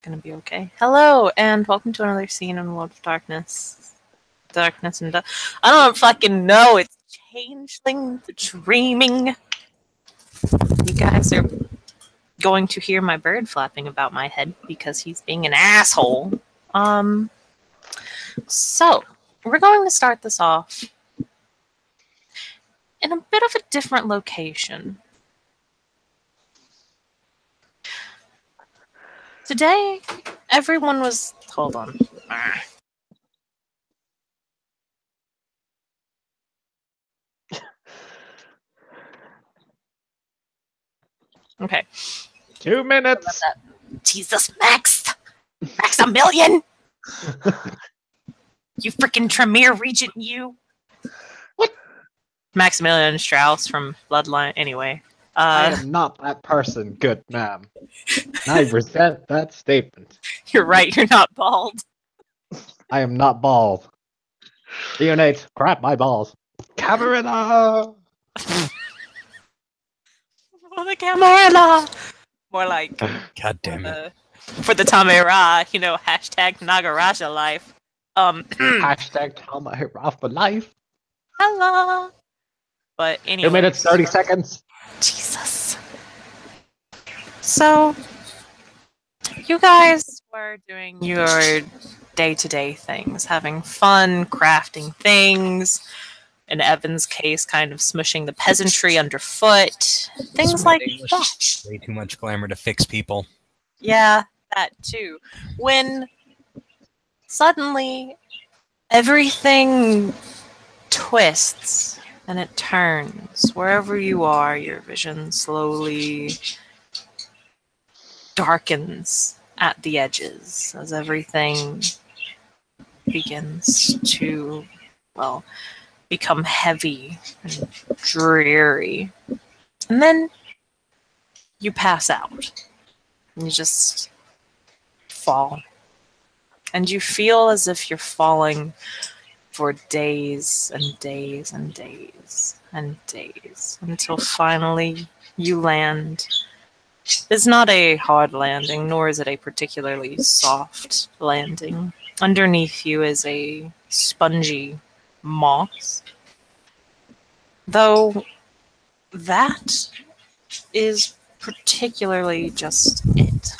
Gonna be okay. Hello, and welcome to another scene in World of Darkness. Darkness and I don't fucking know. It's Changeling the Dreaming. You guys are going to hear my bird flapping about my head because he's being an asshole. So we're going to start this off in a bit of a different location. Today, everyone was. Hold on. Okay. 2 minutes. Jesus, Max! Maximilian! You freaking Tremere Regent, you! What? Maximilian Strauss from Bloodline, anyway. I am not that person, good ma'am. I resent that statement. You're right, you're not bald. I am not bald. Neonate, crap my balls. Camarilla! For the Camarilla! More like, God damn it. For the Tamera, hashtag Nagaraja life. Hashtag Tamara for life. Hello! But anyway. 2 minutes, 30 seconds. Jesus. So, you guys were doing your day-to-day things, having fun, crafting things. In Evan's case, kind of smushing the peasantry underfoot. Things like that. Way too much glamour to fix people. Yeah, that too. When suddenly everything twists and it turns. Wherever you are, your vision slowly darkens at the edges as everything begins to, become heavy and dreary. And then you pass out. And you just fall. And you feel as if you're falling for days and days and days and days until finally you land. It's not a hard landing, nor is it a particularly soft landing. Underneath you is a spongy moss. Though that is particularly just it.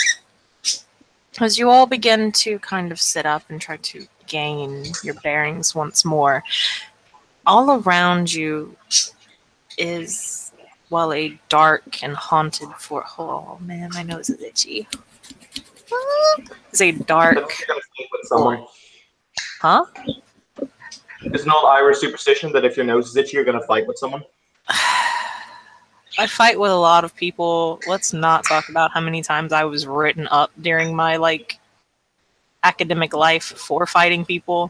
As you all begin to kind of sit up and try to gain your bearings once more, all around you is, a dark and haunted forest. Oh man, my nose is itchy. It's a dark. You're gonna fight with someone. Huh? It's an old Irish superstition that if your nose is itchy, you're gonna fight with someone. I fight with a lot of people. Let's not talk about how many times I was written up during my academic life for fighting people.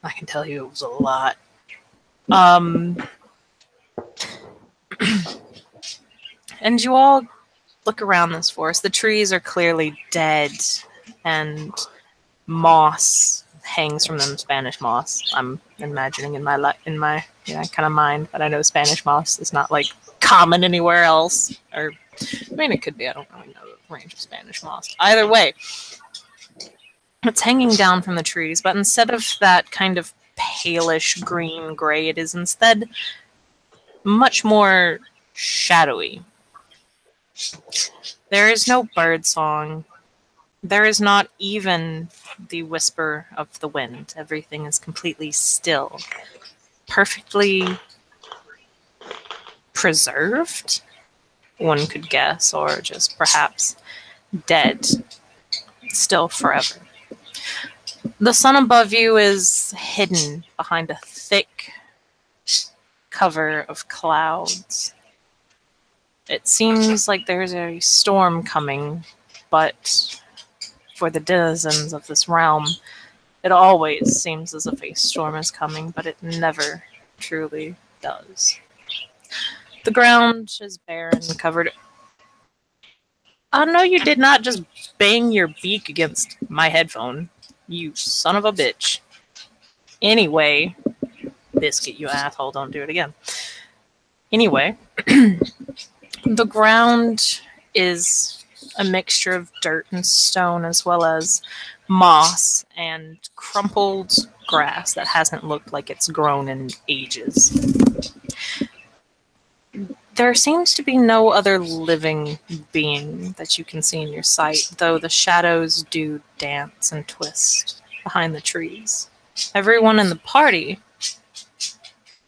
I can tell you it was a lot. And you all look around this forest. The trees are clearly dead, and moss hangs from them. Spanish moss. I'm imagining in my kind of mind, but I know Spanish moss is not common anywhere else. Or it could be. I don't really know the range of Spanish moss. Either way, it's hanging down from the trees, but instead of that kind of palish green gray, it is instead much more shadowy. There is no bird song. There is not even the whisper of the wind. Everything is completely still. Perfectly preserved, one could guess, or just perhaps dead. Still forever. The sun above you is hidden behind a thick cover of clouds. It seems like there's a storm coming, but for the denizens of this realm, it always seems as if a storm is coming, but it never truly does. The ground is barren, covered. Oh no, you did not just bang your beak against my headphone. You son of a bitch. Anyway, Biscuit, you asshole, don't do it again. Anyway, The ground is a mixture of dirt and stone, as well as moss and crumpled grass that hasn't looked like it's grown in ages. There seems to be no other living being that you can see in your sight, though the shadows do dance and twist behind the trees. Everyone in the party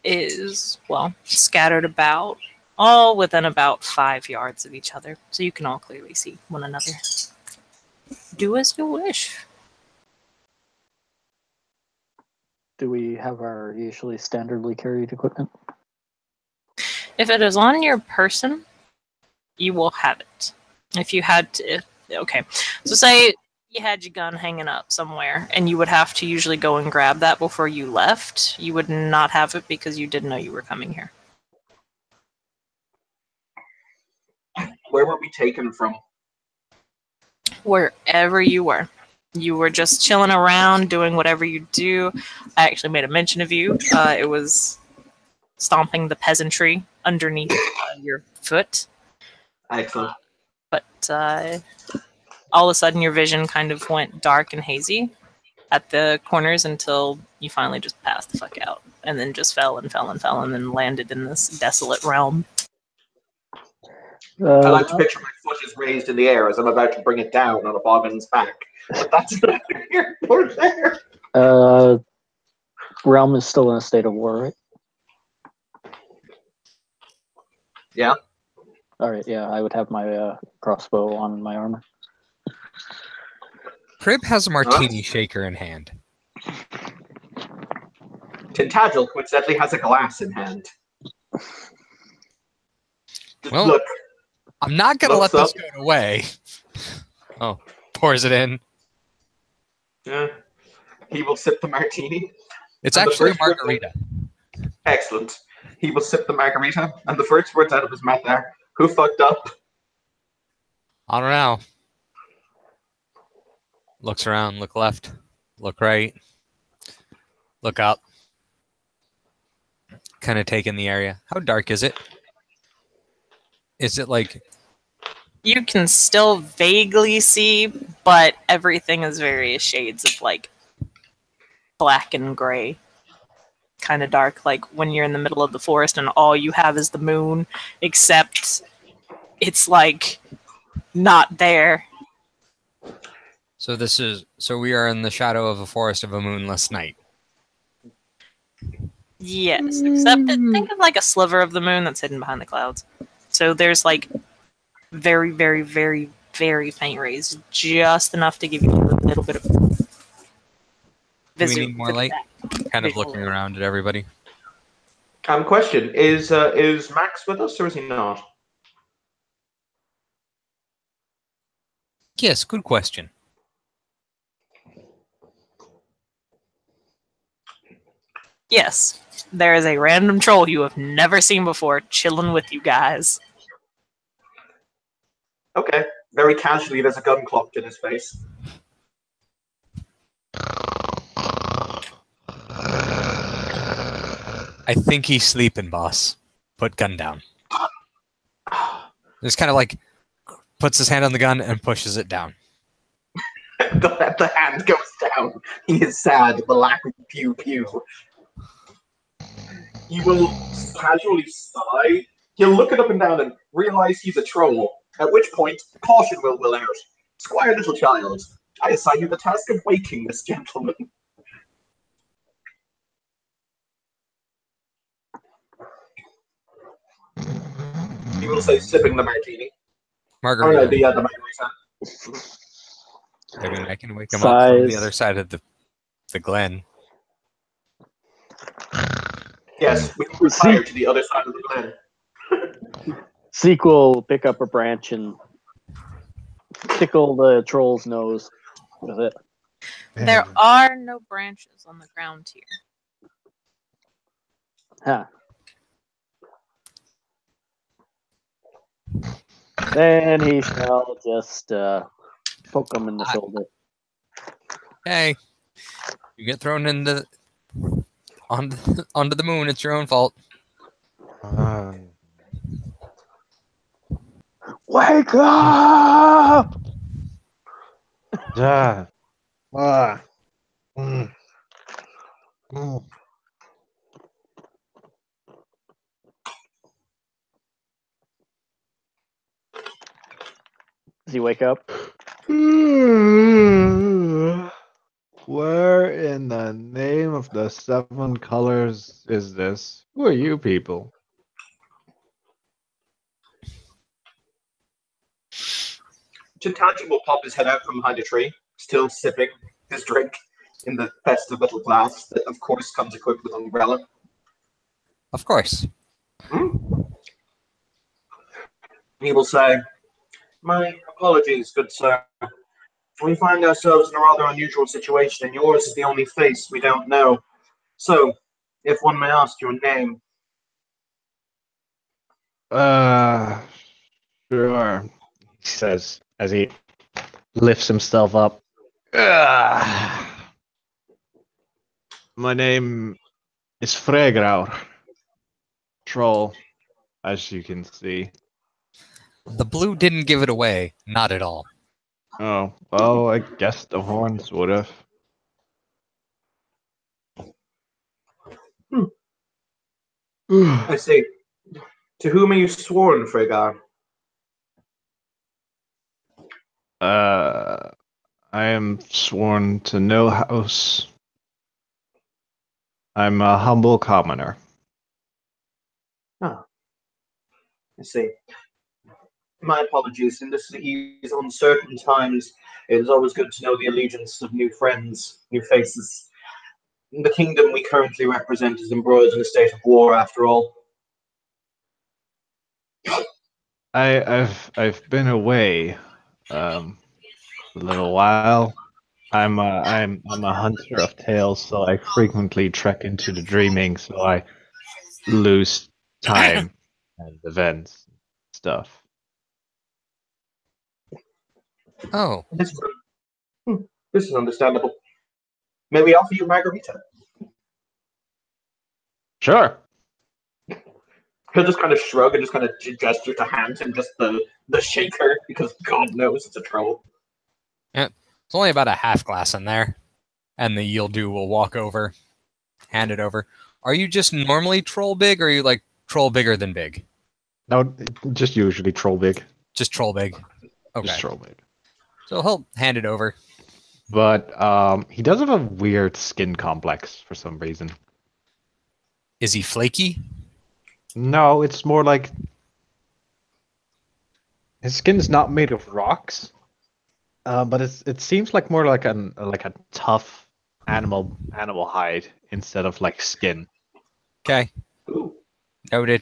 is, well, scattered about, all within about 5 yards of each other, so you can all clearly see one another. Do as you wish. Do we have our usually standardly carried equipment? If it is on your person, you will have it. If you had to, okay. So say you had your gun hanging up somewhere, and you would have to usually go and grab that before you left. You would not have it because you didn't know you were coming here. Where were we taken from? Wherever you were. You were just chilling around, doing whatever you do. I actually made a mention of you. It was stomping the peasantry underneath your foot. Excellent. But all of a sudden, your vision kind of went dark and hazy at the corners until you finally just passed the fuck out. And then just fell and fell and fell and then landed in this desolate realm. I like to picture my foot is raised in the air as I'm about to bring it down on a boggin's back. But that's neither here nor there. Realm is still in a state of war, right? Yeah. Alright, yeah, I would have my crossbow on my armor. Crib has a martini shaker in hand. Tintagel coincidentally has a glass in hand. Well, look. I'm not going to let Looks this go away. Oh, pours it in. Yeah. He will sip the martini. It's And the actually a first word- margarita. Excellent. He will sip the margarita, and the first words out of his mouth are, "Who fucked up?" I don't know. Looks around, look left, look right, look up. Kind of take in the area. How dark is it? Is it like... You can still vaguely see, but everything is various shades of like black and gray. Kind of dark, like when you're in the middle of the forest and all you have is the moon, except it's like not there. So we are in the shadow of a forest of a moonless night. Yes, except think of like a sliver of the moon that's hidden behind the clouds. So there's like very, very, very, very faint rays, just enough to give you a little bit of Do we visual. need more light? Kind of looking around at everybody. Question: Is Max with us or is he not? Yes, good question. Yes, there is a random troll you have never seen before chilling with you guys. Okay. Very casually, there's a gun clocked in his face. I think he's sleeping, boss. Put gun down. Just kind of like puts his hand on the gun and pushes it down. The hand goes down. He is sad. The lack of pew pew. He will casually sigh. He'll look it up and down and realize he's a troll. At which point, caution will out. Squire Little Child, I assign you the task of waking this gentleman. He will say, sipping the martini. Margarita. Oh, no, the margarita. I mean, I can wake him up from the Size. other side of the glen. Yes, we will retire to the other side of the glen. Sequel will pick up a branch and tickle the troll's nose with it. There are no branches on the ground here. Huh. Then he shall just poke him in the shoulder. Hey, you get thrown onto the moon. It's your own fault. Wake up! Ah. Ah. Mm. Mm. Does he wake up? Where in the name of the 7 colors is this? Who are you people? Tintagel will pop his head out from behind a tree, still sipping his drink in the festive little glass that, of course, comes equipped with an umbrella. Of course. He will say, "My apologies, good sir. We find ourselves in a rather unusual situation, and yours is the only face we don't know. So, if one may ask your name." Uh, sure, he says as he lifts himself up. My name is Fregraur. Troll, as you can see. The blue didn't give it away. Not at all. Oh, well, I guess the horns would have. I say, "To whom are you sworn, Fregar?" I am sworn to no house. I'm a humble commoner. Ah, I see. My apologies. In these uncertain times, it is always good to know the allegiance of new friends, new faces. The kingdom we currently represent is embroiled in a state of war, after all. I've been away a little while. I'm a hunter of tales, so I frequently trek into the dreaming, so I lose time and events stuff. Oh, This, this is understandable. May we offer you margarita? Sure. He'll just kind of shrug and just kind of gesture to hand him just the shaker, because God knows it's a troll. yeah. It's only about a half glass in there. And the Yieldu will walk over, hand it over. Are you just normally troll big, or are you like troll bigger than big? No, just usually troll big. Just troll big. Okay. Just troll big. So he'll hand it over. But he does have a weird skin complex for some reason. Is he flaky? No, it's more like his skin's not made of rocks, but it seems like more like a tough animal hide instead of like skin. Okay. Ooh. Noted.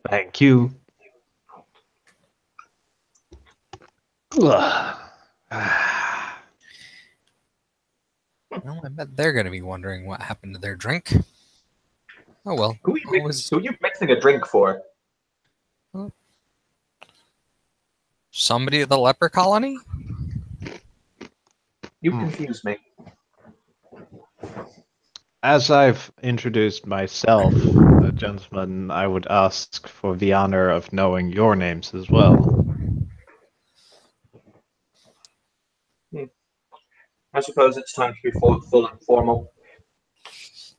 Thank you. Well, I bet they're going to be wondering what happened to their drink. Oh well. Who are you mixing a drink for? Somebody at the leper colony? You confuse me. As I've introduced myself, gentlemen, I would ask for the honor of knowing your names as well. I suppose it's time to be full and formal.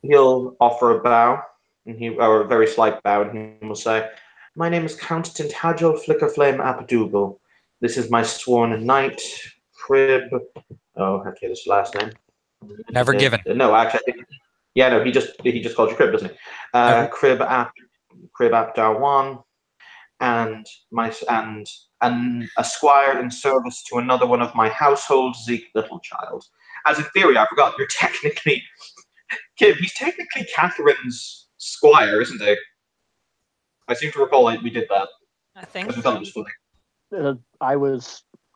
He'll offer a bow, or a very slight bow, and he will say, "My name is Count Tintagel Flickerflame Apdougal. This is my sworn knight, Crib." Oh, okay, this last name. Never given. No, actually, I think. Yeah, no, he just called you Crib, doesn't he? Crib Apdawan, and a squire in service to another one of my household, Zeke Littlechild. As in theory, I forgot, you're technically Kib, he's technically Catherine's squire, isn't he? I seem to recall we did that. I think. Because we thought it was funny.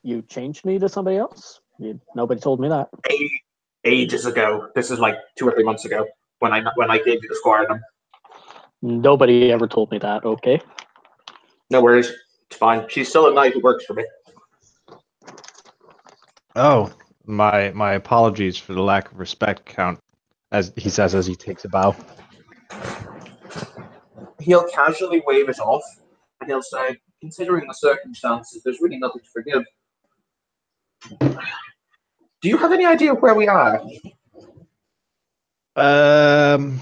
You changed me to somebody else? Nobody told me that. Ages ago. This is like 2 or 3 months ago when I gave you the squire name. Nobody ever told me that, okay? No worries. It's fine. She's still a knight who works for me. Oh, my apologies for the lack of respect, Count, as he says as he takes a bow. he'll casually wave it off, and he'll say, considering the circumstances, there's really nothing to forgive. Do you have any idea where we are? Well,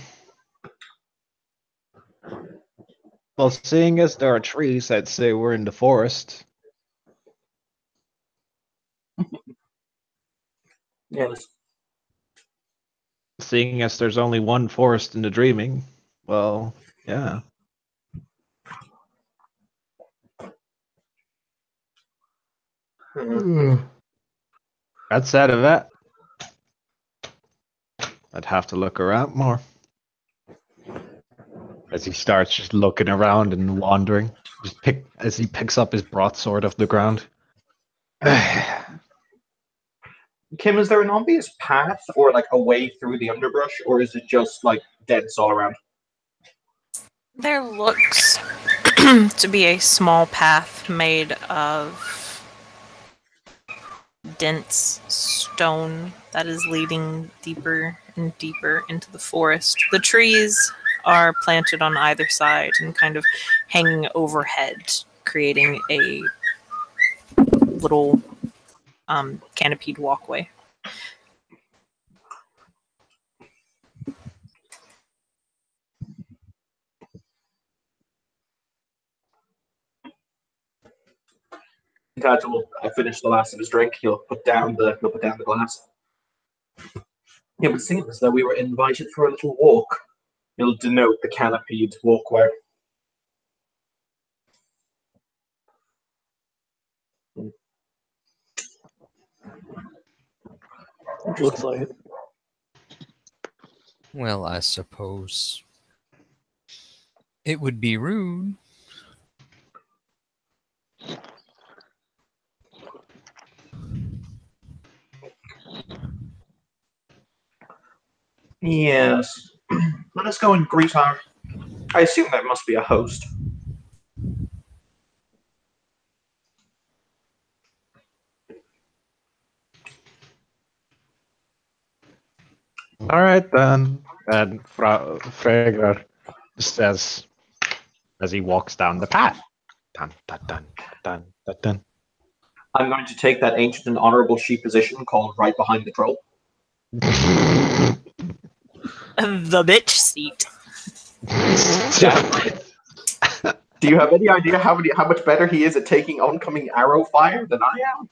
seeing as there are trees, I'd say we're in the forest. Yes. Seeing as there's only one forest in the dreaming, well, yeah. Outside of that, I'd have to look around more. As he starts just looking around and wandering, as he picks up his broadsword off the ground. Kim, is there an obvious path or like a way through the underbrush, or is it just like dense all around? There looks to be a small path made of dense stone that is leading deeper and deeper into the forest. The trees are planted on either side and kind of hanging overhead, creating a little canopied walkway. Taj will finish the last of his drink. He'll put down the glass. It would seem as though we were invited for a little walk. He'll denote the canopied walkway. Looks like it. Well, I suppose it would be rude. Yes. Let us go and greet our... I assume there must be a host. All right then. And Fregar says as he walks down the path. Dun, dun, dun, dun, dun, dun. I'm going to take that ancient and honorable sheep position called right behind the troll. The bitch seat. Do you have any idea how much better he is at taking oncoming arrow fire than I am?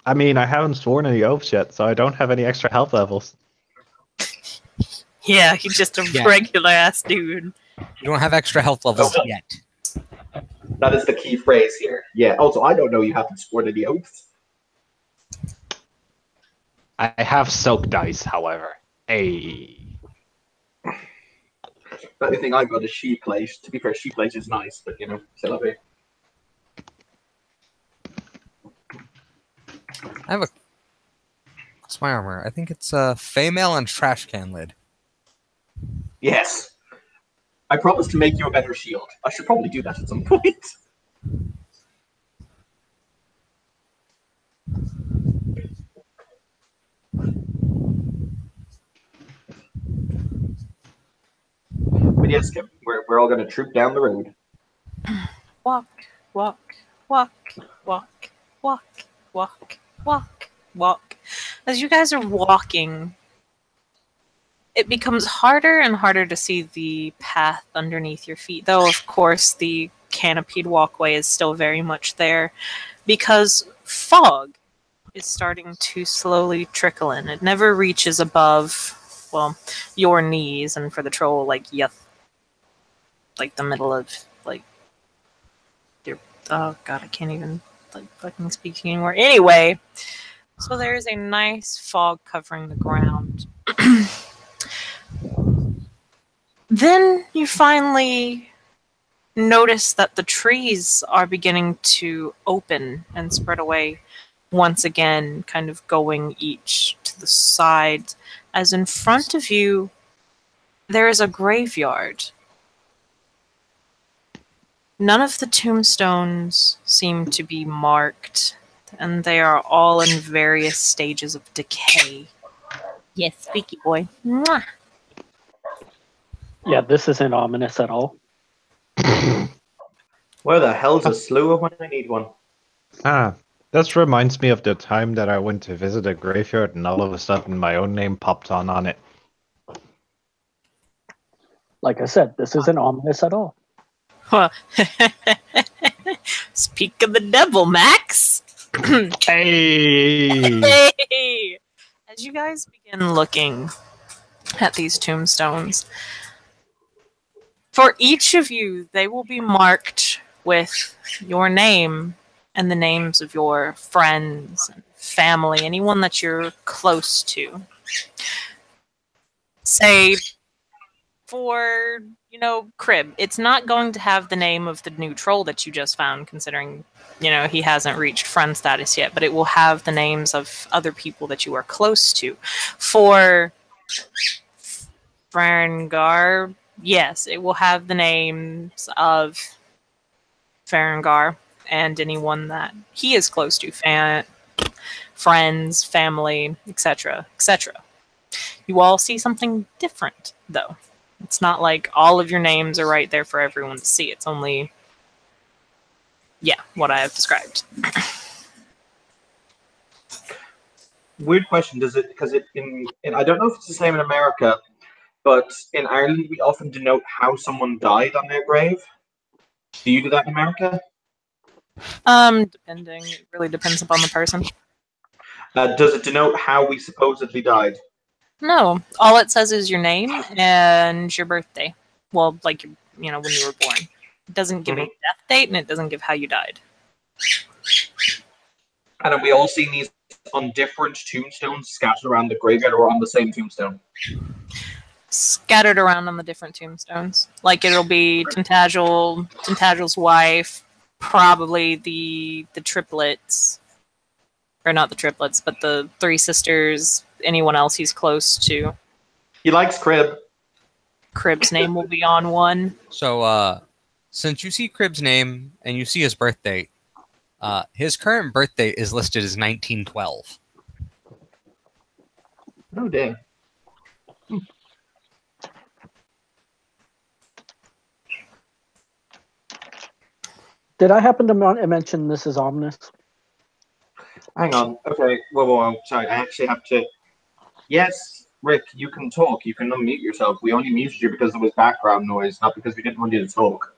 I mean, I haven't sworn any oaths yet, so I don't have any extra health levels. Yeah, he's just a regular ass dude. You don't have extra health levels yet. That is the key phrase here. Yeah. Also, I don't know you haven't sworn any oaths. I have soak dice, however. Hey. The only thing I've got is sheep plate. To be fair, sheep plate is nice, but you know, still a bit. I have a. What's my armor? I think it's a Feymail and trash can lid. Yes. I promise to make you a better shield. I should probably do that at some point. But yes, Kim, we're all going to troop down the road. Walk, walk, walk, walk, walk, walk, walk, walk. As you guys are walking, it becomes harder and harder to see the path underneath your feet, though of course the canopied walkway is still very much there, because fog is starting to slowly trickle in. It never reaches above, well, your knees, and for the troll, like the middle of like your. Oh god, I can't even like fucking speak anymore. Anyway, so there is a nice fog covering the ground. Then you finally notice that the trees are beginning to open and spread away once again, kind of going each to the side, as in front of you there is a graveyard. None of the tombstones seem to be marked, and they are all in various stages of decay. Yes, squeaky boy. Mwah. Yeah, this isn't ominous at all. Where the hell's a slew when I need one? Ah, this reminds me of the time that I went to visit a graveyard and all of a sudden my own name popped on it. Like I said, this isn't ominous at all. Well, speak of the devil, Max. Hey! Hey! As you guys begin looking at these tombstones, for each of you, they will be marked with your name and the names of your friends and family, anyone that you're close to. Say, for, Crib, it's not going to have the name of the new troll that you just found, considering, he hasn't reached friend status yet, but it will have the names of other people that you are close to. For Farengar, yes, it will have the names of Farengar and anyone that he is close to, friends, family, etc., etc. You all see something different, though. It's not like all of your names are right there for everyone to see. It's only, what I have described. Weird question. Does it? Because in I don't know if it's the same in America, but in Ireland we often denote how someone died on their grave. Do you do that in America? Depending. It really depends upon the person. Does it denote how we supposedly died? No. All it says is your name and your birthday. Well, like, when you were born. It doesn't give a death date, and it doesn't give how you died. And have we all seen these on different tombstones scattered around the graveyard, or on the same tombstone? Scattered around on the different tombstones. Like, it'll be Tintagil's wife, probably the triplets. Or not the triplets, but the three sisters, anyone else he's close to. He likes Crib. Crib's name will be on one. So, since you see Crib's name and you see his birth date, his current birth date is listed as 1912. Oh, dang. Did I happen to mention this is ominous? Hang on. Okay. Whoa. Sorry, I actually have to. Yes, Rick, you can talk. You can unmute yourself. We only muted you because there was background noise, not because we didn't want you to talk.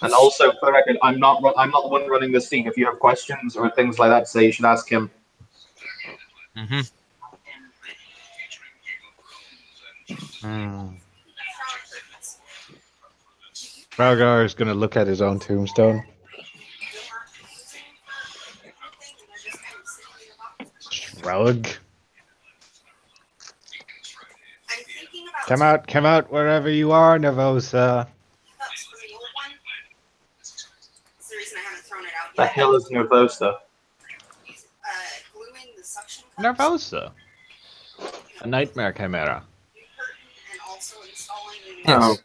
And also, for the record, I'm not the one running the scene. If you have questions or things like that, say you should ask him. Mm-hmm. Ralgar is going to look at his own tombstone. Shrug. Come out wherever you are, Nervosa. The hell is Nervosa? Nervosa. A nightmare chimera. Oh.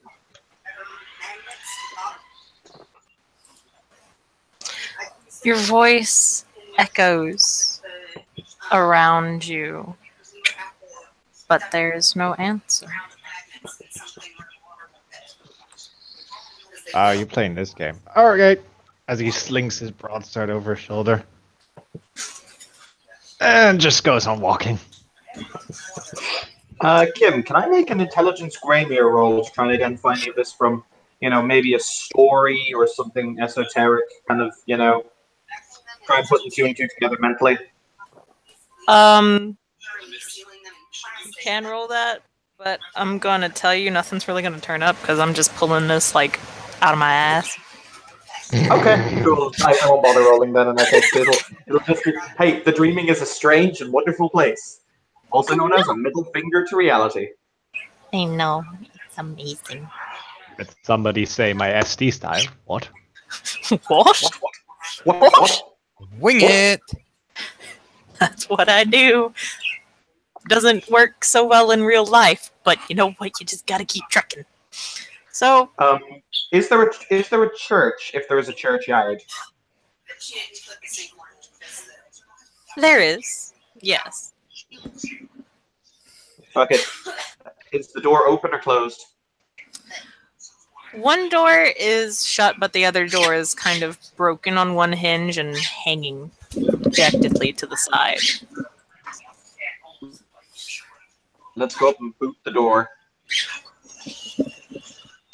Your voice echoes around you, but there's no answer. Oh, you're playing this game. Alright. As he slings his broadsword over his shoulder. And just goes on walking. Kim, can I make an intelligence Graymere roll to try and identify any of this from, maybe a story or something esoteric, kind of, try and put the two and two together mentally? You can roll that, but I'm gonna tell you nothing's really gonna turn up because I'm just pulling this, out of my ass. Okay, cool. I won't bother rolling then in that case. It'll just be, hey, the dreaming is a strange and wonderful place. Also known as a middle finger to reality. I know. It's amazing. Did somebody say my SD style? What? What? Wing it! That's what I do. Doesn't work so well in real life, but you know what? You just gotta keep trekking. So Is there a church if there is a churchyard? there is, yes. Fuck it. Is the door open or closed? One door is shut, but the other door is kind of broken on one hinge and hanging dejectedly to the side. Let's go up and boot the door.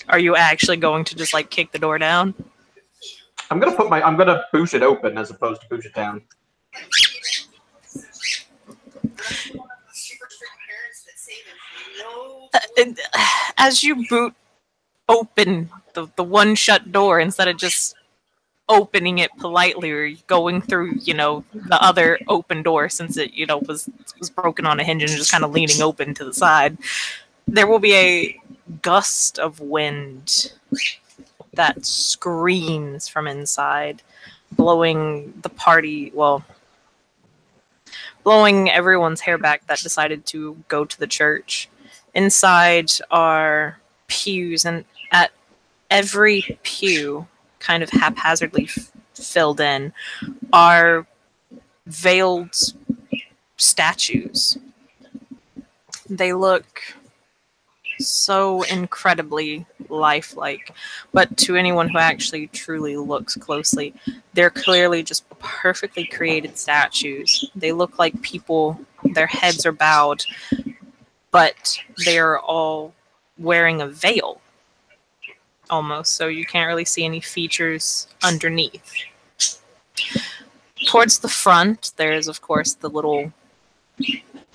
Are you actually going to just like kick the door down? I'm gonna boot it open as opposed to boot it down. As you boot open the one shut door, instead of just opening it politely or going through, the other open door, since it, was broken on a hinge and just kind of leaning open to the side, there will be a gust of wind that screams from inside, blowing blowing everyone's hair back that decided to go to the church. Inside are pews, and at every pew, kind of haphazardly filled in, are veiled statues. They look so incredibly lifelike, but to anyone who actually truly looks closely, they're clearly just perfectly created statues. They look like people, their heads are bowed, but they are all wearing a veil almost, so you can't really see any features underneath. Towards the front, there is, of course, the little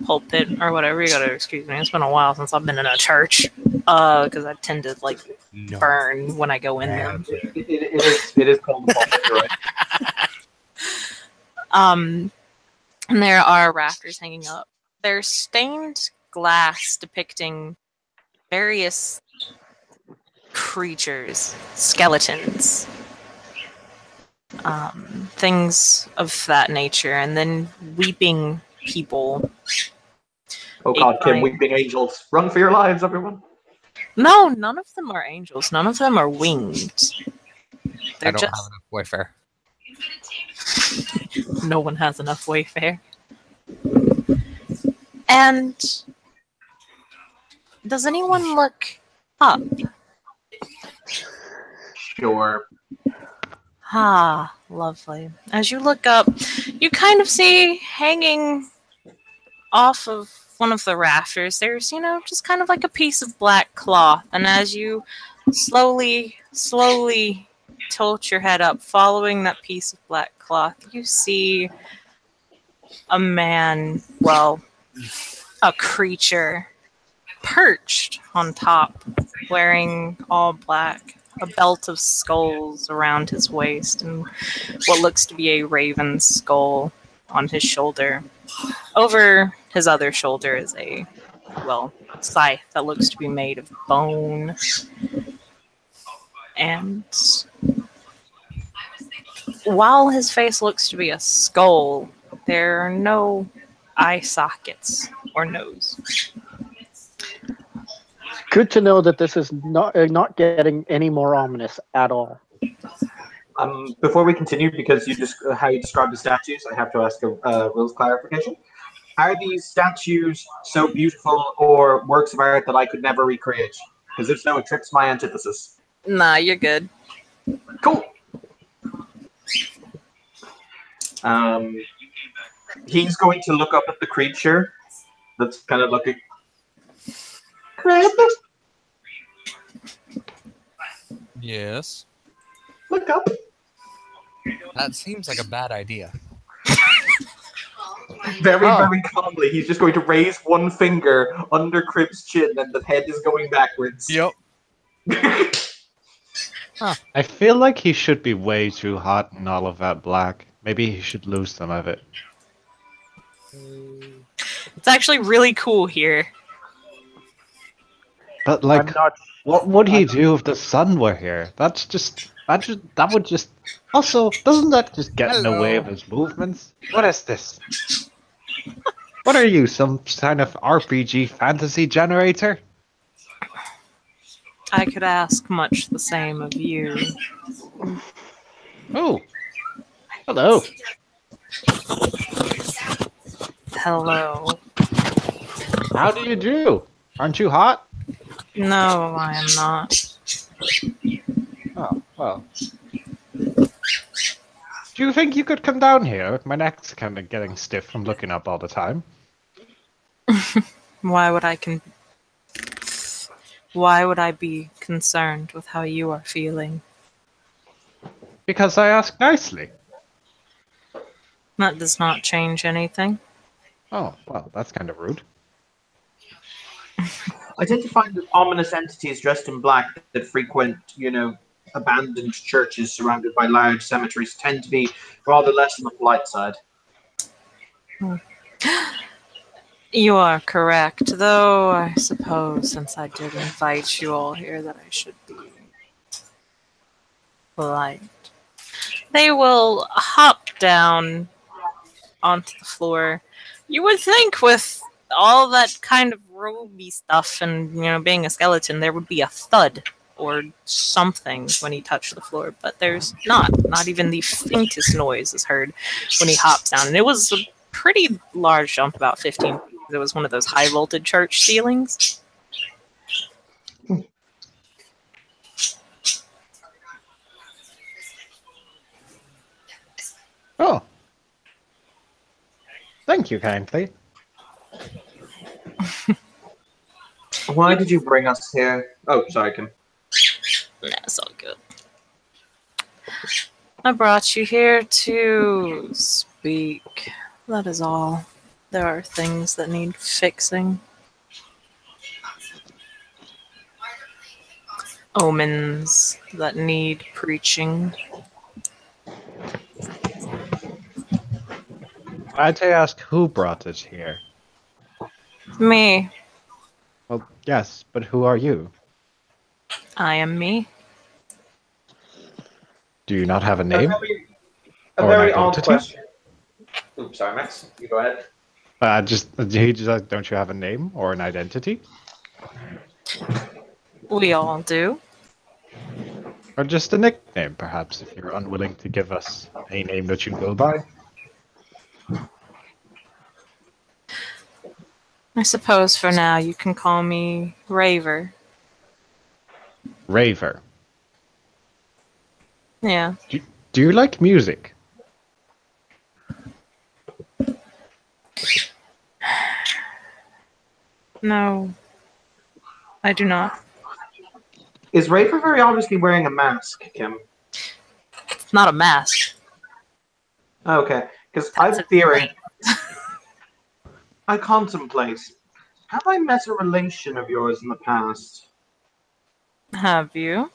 pulpit or whatever. You gotta excuse me. It's been a while since I've been in a church, because I tend to burn when I go in them. It is called the pulpit, right? And there are rafters hanging up. There's stained glass depicting various creatures, skeletons, things of that nature, and then weeping people. Oh god, Kim, weeping angels. Run for your lives, everyone. No, none of them are angels. None of them are winged. I don't have enough Wayfair. No one has enough Wayfair. And does anyone look up? Sure. Ah, lovely. As you look up, you kind of see hanging off of one of the rafters, there's, just kind of like a piece of black cloth. And as you slowly tilt your head up, following that piece of black cloth, you see a man, a creature, perched on top, wearing all black, a belt of skulls around his waist, and what looks to be a raven's skull on his shoulder. Over his other shoulder is a, scythe that looks to be made of bone. And while his face looks to be a skull, there are no eye sockets or nose. Good to know that this is not getting any more ominous at all. Before we continue, because how you describe the statues, I have to ask a rules clarification. Are these statues so beautiful or works of art that I could never recreate? Because if so, it trips my antithesis. Nah, you're good. Cool. He's going to look up at the creature that's kind of looking. Yes. Look up. That seems like a bad idea. Very calmly, he's just going to raise one finger under Crib's chin, and the head is going backwards. Yep. I feel like he should be way too hot in all of that black. Maybe he should lose some of it. It's actually really cool here. But what would he do if the sun were here? That would just. Also, doesn't that just get in the way of his movements? What is this? What are you, some kind of RPG fantasy generator? I could ask much the same of you. Oh, hello. Hello. How do you do? Aren't you hot? No, I am not. Oh, well. Do you think you could come down here? My neck's kind of getting stiff from looking up all the time. Why would Why would I be concerned with how you are feeling? Because I asked nicely. That does not change anything. Oh, well, that's kind of rude. I tend to find that ominous entities dressed in black that frequent, abandoned churches surrounded by large cemeteries tend to be rather less on the polite side. You are correct, though I suppose since I did invite you all here that I should be polite. They will hop down onto the floor. You would think with all that kind of roby stuff and, being a skeleton, there would be a thud or something when he touched the floor, but there's not. Not even the faintest noise is heard when he hops down. And it was a pretty large jump, about 15 feet. It was one of those high voltage church ceilings. Oh. Thank you kindly. Why did you bring us here? Oh, sorry, Kim. That's all good. I brought you here to speak. That is all. There are things that need fixing. Omens that need preaching. I'd ask who brought us here. Me. Well, yes, but who are you? I am me. Do you not have a name? A Or very an odd identity? question. Oops, sorry, Max. You go ahead. Don't you have a name or an identity? We all do. Or just a nickname, perhaps, if you're unwilling to give us a name that you go by? I suppose for now you can call me Raver. Raver. Yeah. Do you like music? No. I do not. Is Rafer very obviously wearing a mask, Kim? It's not a mask. Okay, because I have a theory. I contemplate. Have I met a relation of yours in the past? Have you?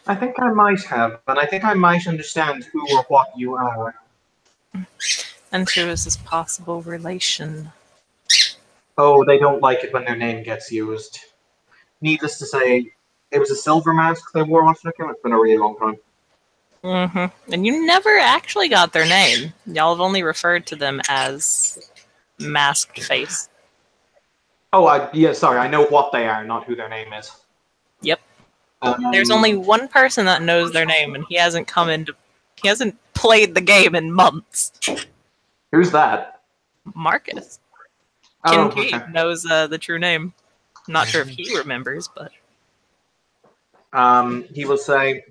I think I might have, and I think I might understand who or what you are. And who is this possible relation? Oh, they don't like it when their name gets used. Needless to say, it was a silver mask they wore on Kim. It's been a really long time. Mm-hmm. And you never actually got their name. Y'all have only referred to them as Masked Face. Oh, yeah, sorry, I know what they are, not who their name is. Yep. There's only one person that knows their name, and he hasn't played the game in months. Who's that? Marcus. Oh, Kincaid okay. knows the true name. Not sure if he remembers, but He will say,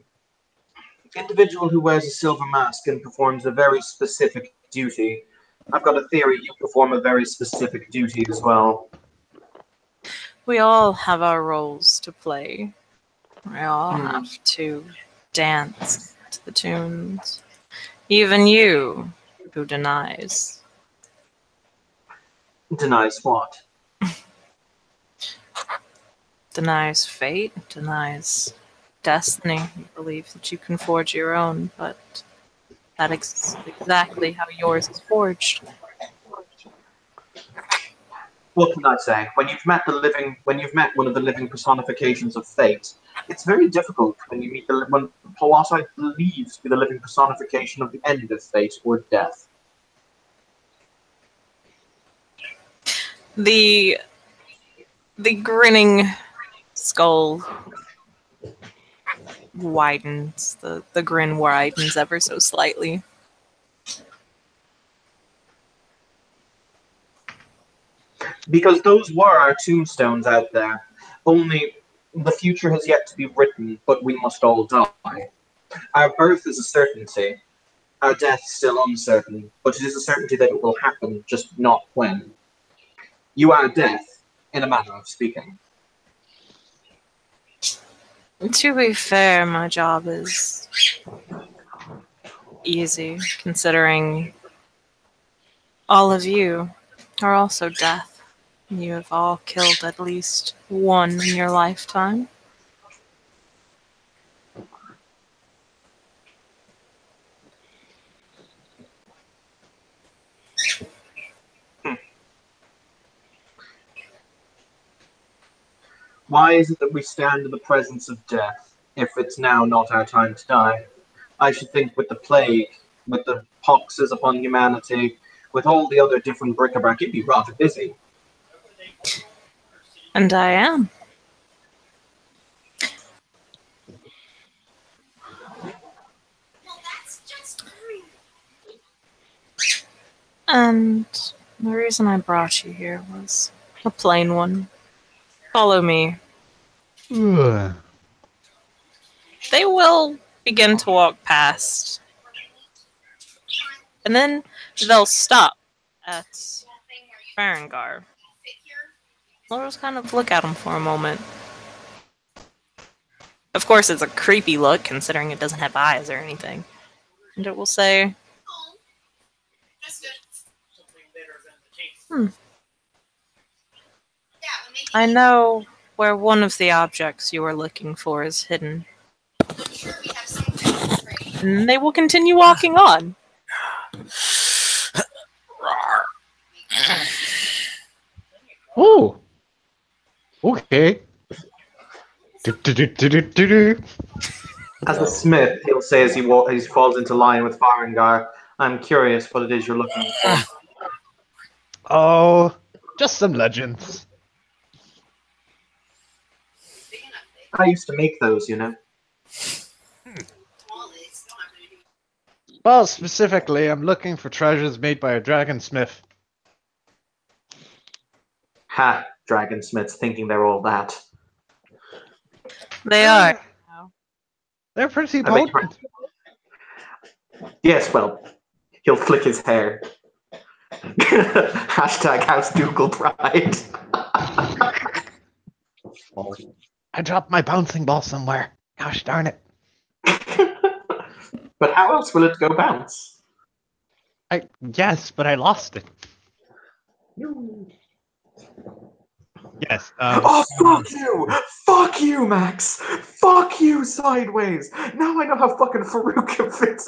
individual who wears a silver mask and performs a very specific duty. I've got a theory you perform a very specific duty as well. we all have our roles to play. We all have to dance to the tunes. Even you, who denies. Denies what? Denies fate, denies destiny. You believe that you can forge your own, but that is exactly how yours is forged. What can I say? When you've met one of the living personifications of fate, it's very difficult when you meet what I believe to be the living personification of the end of fate or death. The grinning skull widens. The grin widens ever so slightly. Because those were our tombstones out there. Only the future has yet to be written, but we must all die. Our birth is a certainty. Our death still uncertain, but it is a certainty that it will happen, just not when. You are death, in a manner of speaking. To be fair, my job is easy, considering all of you are also death. You have all killed at least one in your lifetime. Why is it that we stand in the presence of death, if it's now not our time to die? I should think with the plague, with the poxes upon humanity, with all the other different bric-a-brac, you'd be rather busy. And I am. And the reason I brought you here was a plain one. Follow me. Ugh. They will begin to walk past. And then they'll stop at Farengar. We'll just kind of look at him for a moment. Of course, it's a creepy look, considering it doesn't have eyes or anything. And it will say, I know where one of the objects you are looking for is hidden. And they will continue walking on. Oh. Okay. Do-do-do-do-do-do. As a smith, he'll say as he falls into line with Farengar, I'm curious what it is you're looking for. Oh, just some legends. I used to make those, you know. Well, specifically, I'm looking for treasures made by a dragonsmith. Ha, dragonsmiths thinking they're all that. They are. They're pretty I bet you- potent. Yes, well, he'll flick his hair. Hashtag House Dougal Pride. Oh, I dropped my bouncing ball somewhere. Gosh darn it. But how else will it go bounce? Yes, but I lost it. Yes. Oh, fuck you! Fuck you, Max! Fuck you, Sideways! Now I know how fucking Faruko fits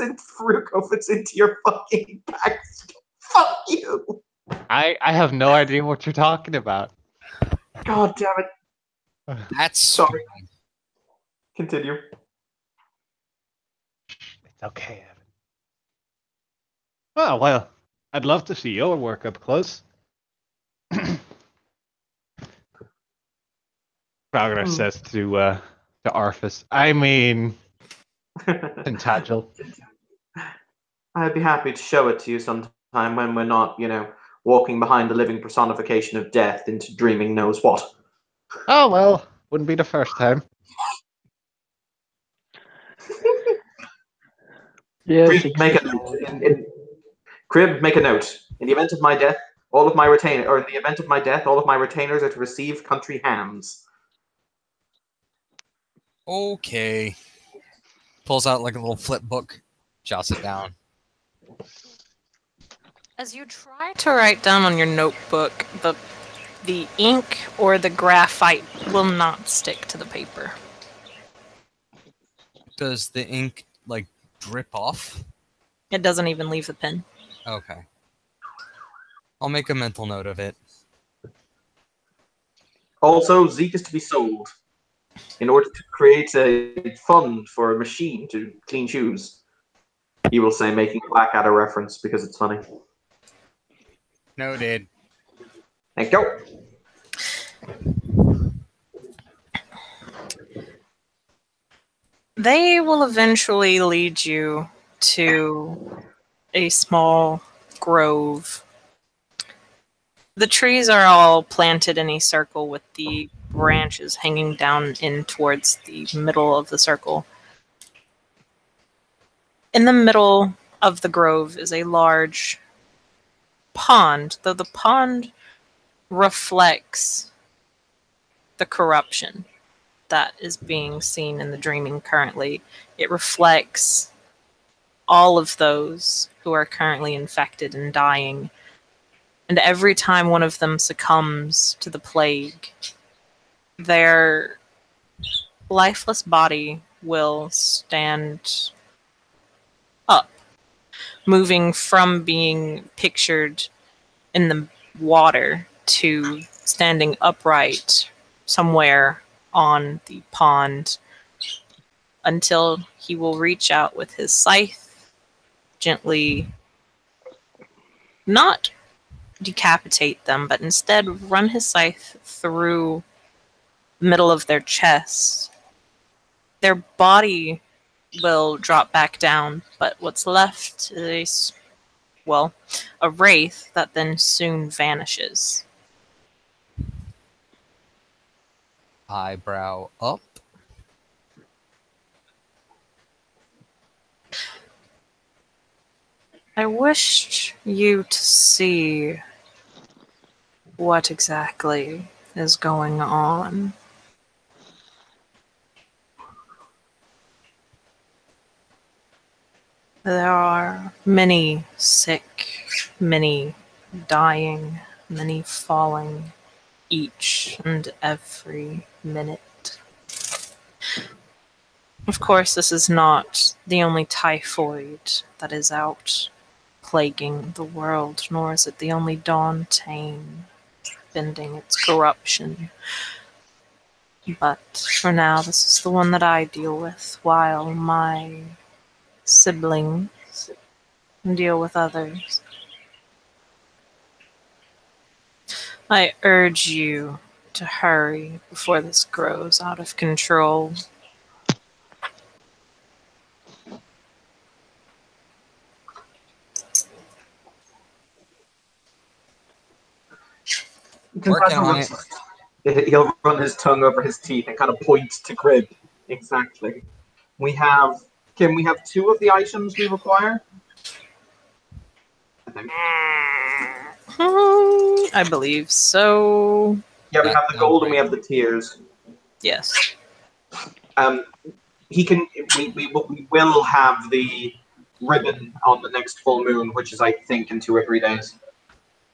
into your fucking backstory. Fuck you! I have no idea what you're talking about. God damn it. That's Sorry. Continue. It's okay, Evan. Oh, well, I'd love to see your work up close. Progress says to Arthas. I mean, Tintagel. I'd be happy to show it to you sometime when we're not, walking behind the living personification of death into dreaming knows what. Oh, well, wouldn't be the first time. Yes, Crib, make a note. Crib, make a note. In the event of my death, all of my retainers are to receive country hams. okay. Pulls out like a little flip book, jots it down. As you try to write down on your notebook, the ink or the graphite will not stick to the paper. Does the ink like drip off? It doesn't even leave the pen. Okay. I'll make a mental note of it. Also, Zeke is to be sold in order to create a fund for a machine to clean shoes. He will say, making a Blackadder reference because it's funny. Noted. Thank you. They will eventually lead you to a small grove. The trees are all planted in a circle with the branches hanging down in towards the middle of the circle. In the middle of the grove is a large pond, though the pond reflects the corruption that is being seen in the dreaming currently. It reflects all of those who are currently infected and dying. And every time one of them succumbs to the plague, their lifeless body will stand up, moving from being pictured in the water to standing upright somewhere on the pond until he will reach out with his scythe, gently not decapitate them, but instead run his scythe through the middle of their chest. Their body will drop back down, but what's left is, well, a wraith that then soon vanishes. Eyebrow up. I wished you to see what exactly is going on. There are many sick, many dying, many falling each and every minute. Of course, this is not the only typhoid that is out plaguing the world, nor is it the only daunting bending its corruption. But for now, this is the one that I deal with, while my siblings deal with others. I urge you to hurry before this grows out of control. Working on it. He'll run his tongue over his teeth and kind of point to Crib. Exactly. Can we have 2 of the items we require? I believe so. Yeah, we have the gold and we have the tears. Yes. We will have the ribbon on the next full moon, which is I think in 2 or 3 days.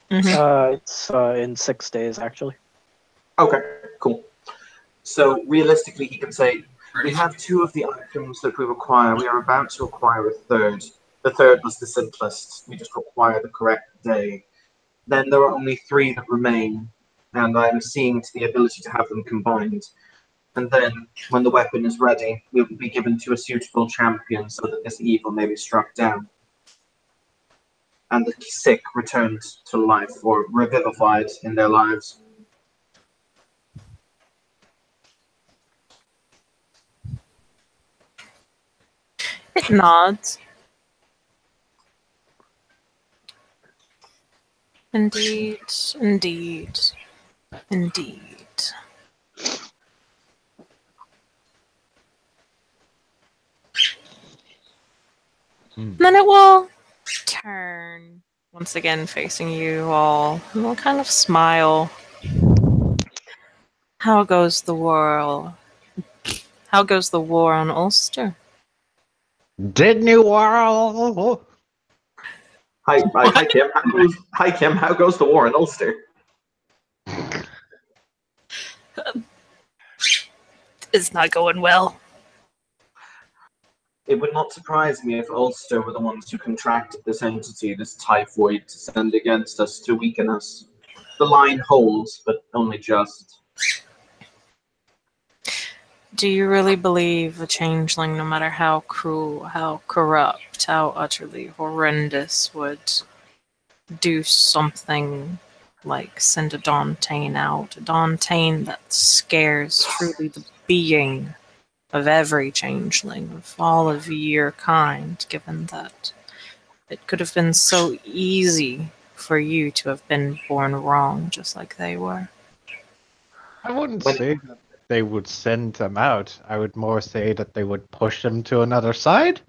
It's in 6 days, actually. Okay, cool. So realistically, he can say, we have 2 of the items that we require. We are about to acquire a third. The third was the simplest. We just require the correct day. Then there are only 3 that remain, and I'm seeing to the ability to have them combined. And then, when the weapon is ready, we will be given to a suitable champion so that this evil may be struck down. And the sick returned to life, or revivified in their lives. It nods. Indeed, indeed, indeed. Then it will turn once again facing you all and will kind of smile. How goes the war? How goes the war on Ulster? Disney World. Hi, Kim. Hi, Kim. How goes the war in Ulster? It's not going well. It would not surprise me if Ulster were the ones who contracted this entity, this typhoid, to send against us to weaken us. The line holds, but only just. Do you really believe a changeling, no matter how cruel, how corrupt, how utterly horrendous, would do something like send a Dauntain out. A Dauntain that scares truly the being of every changeling, of all of your kind, given that it could have been so easy for you to have been born wrong, just like they were. I wouldn't When- say that they would send them out. I would more say that they would push them to another side.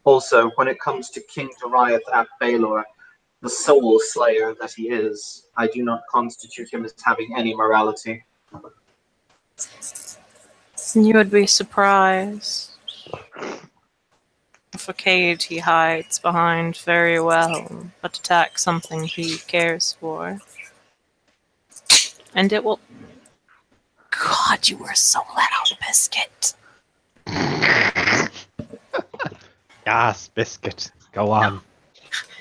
Also, when it comes to King Dariath ap Baelor, the soul slayer that he is, I do not constitute him as having any morality. You would be surprised. A facade he hides behind very well, but attacks something he cares for. And it will. God, you were so loud, Biscuit. Yes, biscuit. Go on.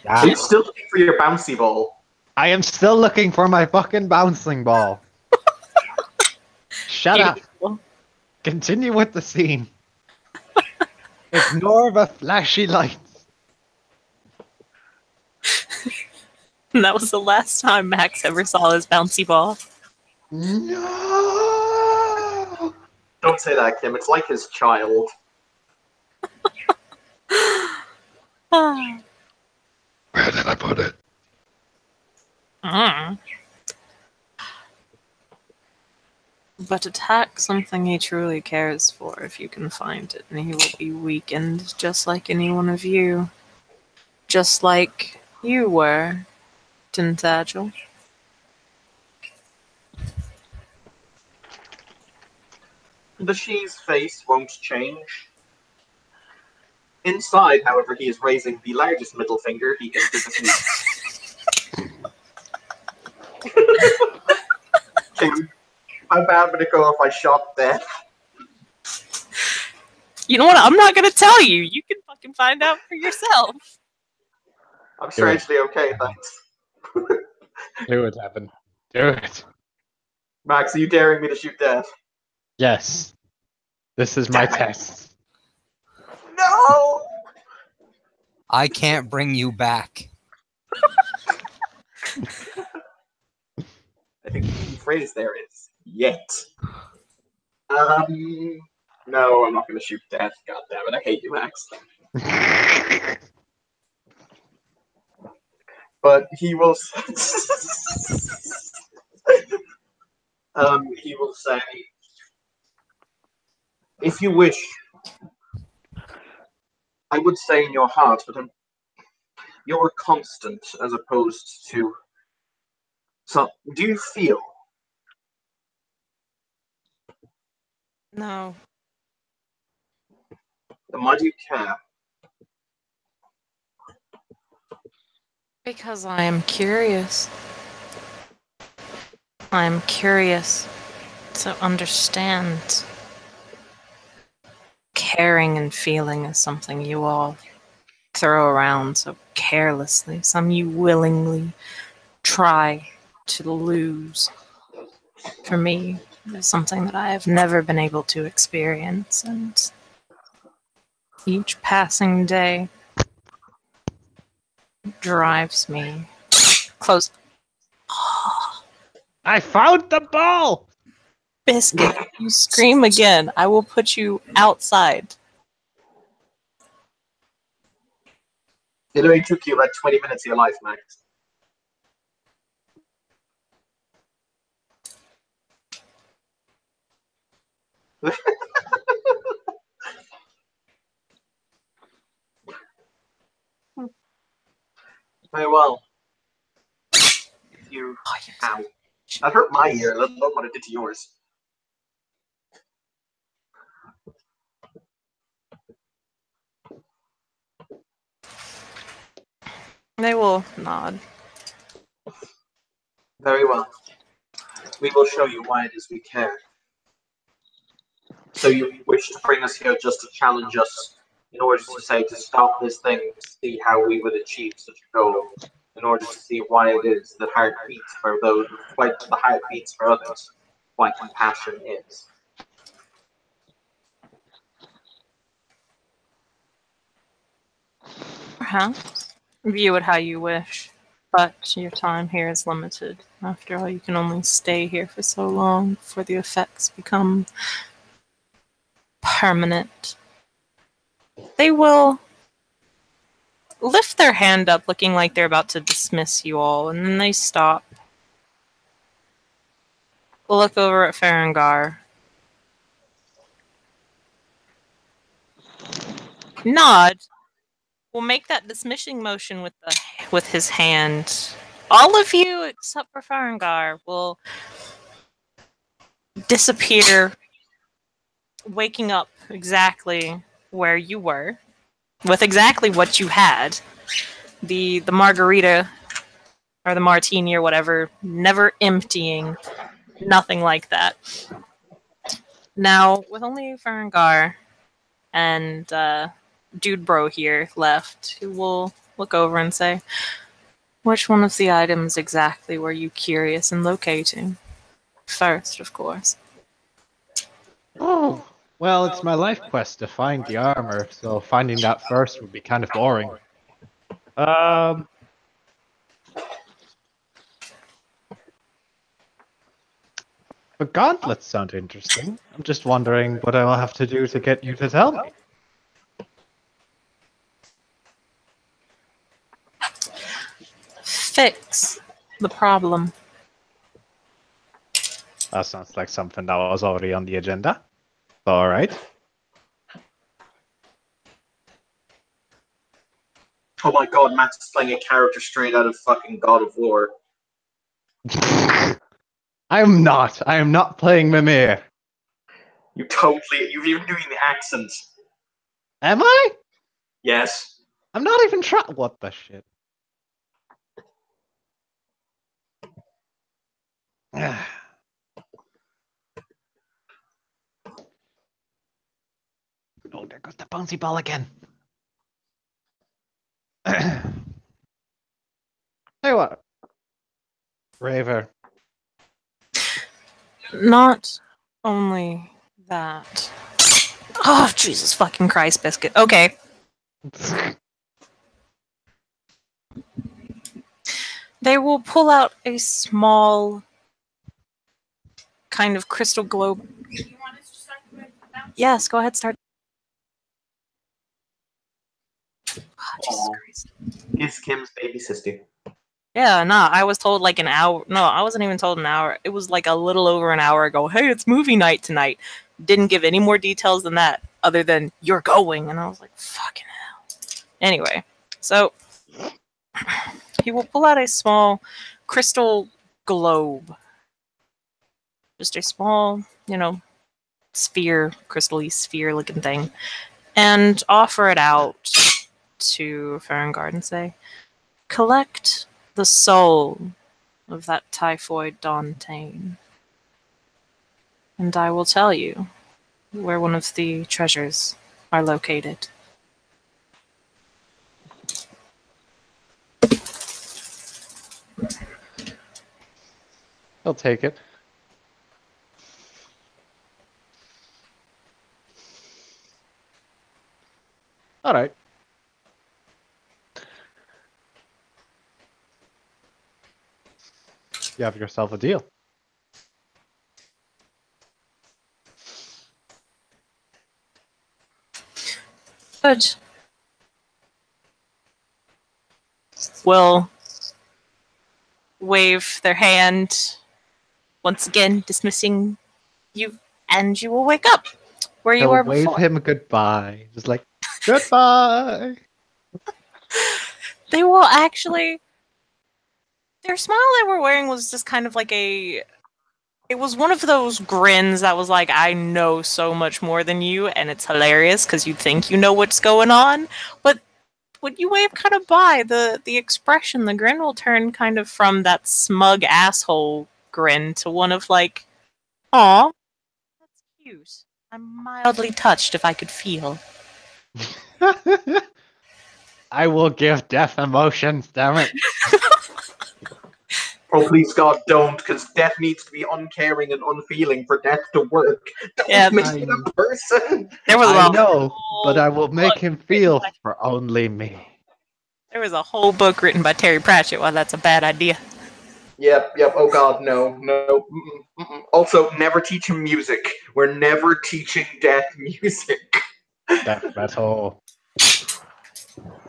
Are you Yes. still looking for your bouncy ball? I am still looking for my fucking bouncing ball. Shut up. Beautiful. Continue with the scene. Ignore the flashy lights. And that was the last time Max ever saw his bouncy ball. No. Don't say that, Kim. It's like his child. Ah. Where did I put it? Mm. But attack something he truly cares for if you can find it, and he will be weakened just like any one of you. Just like you were, Tintagel. The She's face won't change. Inside, however, he is raising the largest middle finger he can physically. Kim, how bad would it go if I shot Death? You know what? I'm not gonna tell you. You can fucking find out for yourself. I'm strangely okay, thanks. Do it, Evan. Do it. Max, are you daring me to shoot Death? Yes. This is my Damn it. test. No! I can't bring you back. I think the key phrase there is yet. No, I'm not going to shoot Death. God damn it, I hate you, Max. But he will. He will say, if you wish, I would say in your heart, but you're constant as opposed to. So, do you feel? No. Then why do you care? Because I am curious. I am curious to understand. Caring and feeling is something you all throw around so carelessly. Some you willingly try to lose. For me, it's something that I have never been able to experience, and each passing day drives me close. I found the ball! Biscuit, if you scream again, I will put you outside. It only took you like 20 minutes of your life, Max. Very well. If you. Ow. That hurt my ear, let alone what it did to yours. They will nod. Very well. We will show you why it is we care. So you wish to bring us here just to challenge us in order to say to stop this thing, to see how we would achieve such a goal, in order to see why it is that heart beats for those, why the heart beats for others, why compassion is. Perhaps. View it how you wish. But your time here is limited. After all, you can only stay here for so long before the effects become permanent. They will lift their hand up, looking like they're about to dismiss you all, and then they stop. Look over at Farengar. Nod. Will make that dismissing motion with his hand. All of you, except for Farengar, will disappear, waking up exactly where you were, with exactly what you had. The margarita, or the martini, or whatever, never emptying, nothing like that. Now, with only Farengar and Dude Bro here left, who will look over and say, which one of the items exactly were you curious in locating? First, of course. Oh, well, it's my life quest to find the armor, so finding that first would be kind of boring. The gauntlets sound interesting. I'm just wondering what I'll have to do to get you to tell me. Fix the problem. That sounds like something that was already on the agenda. All right. Oh my god, Matt's playing a character straight out of fucking God of War. I am not. I am not playing Mimir. You're even doing the accent. Am I? Yes. I'm not even trying. What the shit? Oh, there goes the bouncy ball again. Tell you what, Raver. Not only that. Oh, Jesus fucking Christ, Biscuit. Okay. They will pull out a small kind of crystal globe. Yes, go ahead, start. Oh, Jesus Christ. It's Kim's baby sister. Yeah, no, I was told like an hour. No, I wasn't even told an hour. It was like a little over an hour ago. Hey, it's movie night tonight. Didn't give any more details than that, other than you're going. And I was like, fucking hell. Anyway, so he will pull out a small crystal globe. Just a small, sphere, crystal-y sphere looking thing. And offer it out to Farengard and say, collect the soul of that typhoid Dantain, and I will tell you where one of the treasures are located. I'll take it. All right. You have yourself a deal. Good. Will wave their hand, once again dismissing you, and you will wake up where you were wave before. him goodbye. Just like, goodbye. They will actually... Their smile they were wearing was just kind of like a... It was one of those grins that was like, I know so much more than you, and it's hilarious because you think you know what's going on. But when you wave kind of by, the expression, the grin will turn kind of from that smug asshole grin to one of like, aw, that's cute. I'm mildly touched if I could feel. I will give death emotions, damn it. Oh, please, God, don't, because death needs to be uncaring and unfeeling for death to work. Don't Yeah, make it a person. There was I a know, but I will make him feel for only me. There was a whole book written by Terry Pratchett why that's a bad idea. Yep. Oh god, no. Mm-mm. Also, never teach him music. We're never teaching death music. That's all.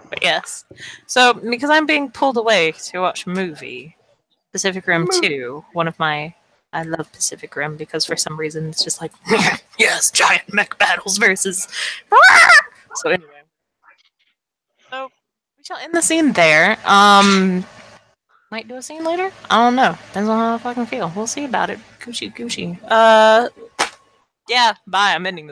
But yes. So, because I'm being pulled away to watch a movie, Pacific Rim 2, one of my... I love Pacific Rim because for some reason it's just like, yes, giant mech battles versus... So anyway. So, we shall end the scene there. Might do a scene later? I don't know. Depends on how I fucking feel. We'll see about it. Gucci. Yeah, bye. I'm ending the scene.